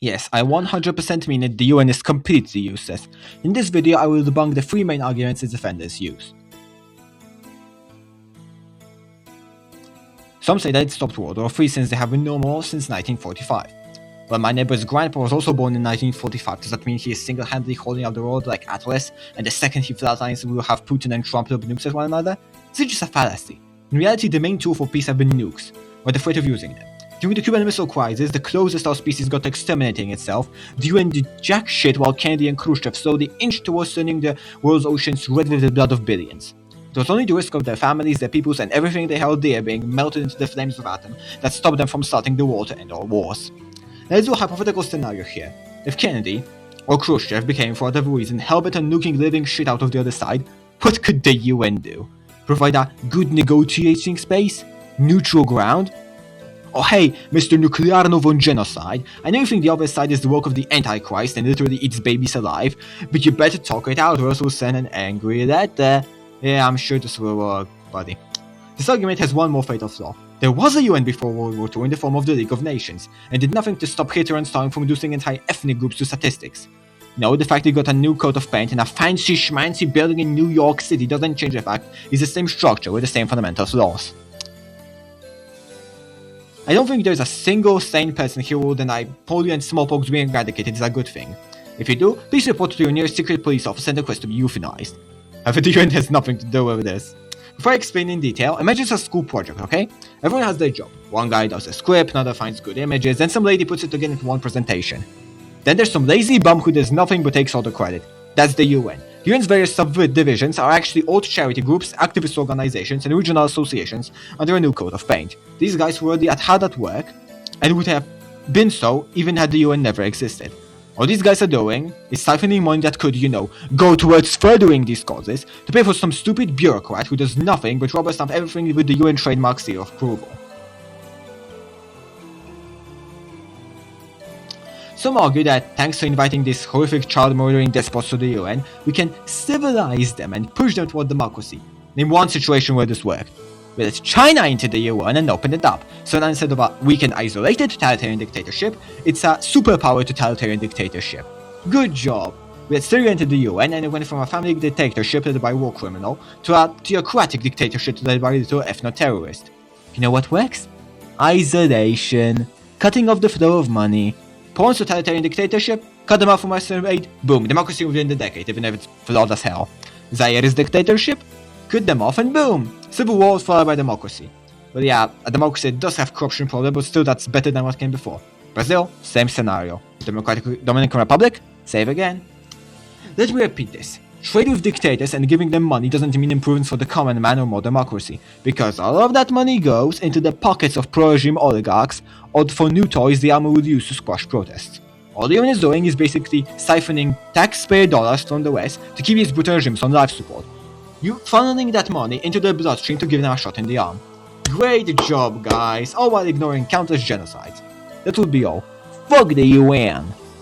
Yes, I 100% mean it, the UN is completely useless. In this video, I will debunk the three main arguments its defenders use. Some say that it stopped World War III since they have been normal since 1945. Well, my neighbor's grandpa was also born in 1945, does that mean he is single-handedly holding up the world like Atlas, and the second he flatlines we will have Putin and Trump lob nukes at one another? This is just a fallacy. In reality, the main tool for peace have been nukes, or the threat of using them. During the Cuban Missile Crisis, the closest our species got to exterminating itself, the UN did jack shit while Kennedy and Khrushchev slowly inched towards turning the world's oceans red with the blood of billions. It was only the risk of their families, their peoples, and everything they held dear being melted into the flames of atom that stopped them from starting the war to end all wars. Let's do a hypothetical scenario here. If Kennedy, or Khrushchev, became for whatever reason hell-bent on nuking living shit out of the other side, what could the UN do? Provide a good negotiating space? Neutral ground? Oh hey, Mr. Nuclear Genocide, I know you think the other side is the work of the Antichrist and literally eats babies alive, but you better talk it out or else we'll send an angry letter. Yeah, I'm sure this will work, buddy. This argument has one more fatal flaw. There was a UN before World War II in the form of the League of Nations, and did nothing to stop Hitler and Stalin from reducing entire ethnic groups to statistics. No, the fact they got a new coat of paint and a fancy schmancy building in New York City doesn't change the fact it's the same structure with the same fundamental flaws. I don't think there's a single sane person here who will deny polio and smallpox being eradicated is a good thing. If you do, please report to your nearest secret police officer and request to be euthanized. However, the UN has nothing to do with this. Before I explain in detail, imagine it's a school project, okay? Everyone has their job. One guy does a script, another finds good images, then some lady puts it together into one presentation. Then there's some lazy bum who does nothing but takes all the credit. That's the UN. The UN's various subdivisions are actually old charity groups, activist organizations, and regional associations under a new coat of paint. These guys were already hard at work, and would have been so even had the UN never existed. All these guys are doing is siphoning money that could, go towards furthering these causes to pay for some stupid bureaucrat who does nothing but rubber stamp everything with the UN trademark seal of approval. Some argue that thanks to inviting these horrific child-murdering despots to the UN, we can civilize them and push them toward democracy. Name one situation where this worked. We let China into the UN and opened it up, so now instead of a weak and isolated totalitarian dictatorship, it's a superpower totalitarian dictatorship. Good job! We let Syria into the UN and it went from a family dictatorship led by a war criminal to a theocratic dictatorship led by a little ethno-terrorist. You know what works? Isolation. Cutting off the flow of money. Poland's totalitarian dictatorship, cut them off from Western aid, boom, democracy within the decade, even if it's flawed as hell. Zaire's dictatorship, cut them off and boom, civil war followed by democracy. Well yeah, a democracy does have corruption problem, but still that's better than what came before. Brazil, same scenario. Dominican Republic, save again. Let me repeat this. Trade with dictators and giving them money doesn't mean improvements for the common man or more democracy, because all of that money goes into the pockets of pro-regime oligarchs or for new toys the army would use to squash protests. All the UN is doing is basically siphoning taxpayer dollars from the West to keep these brutal regimes on life support. You funneling that money into their bloodstream to give them a shot in the arm. Great job, guys, all while ignoring countless genocides. That would be all. Fuck the UN!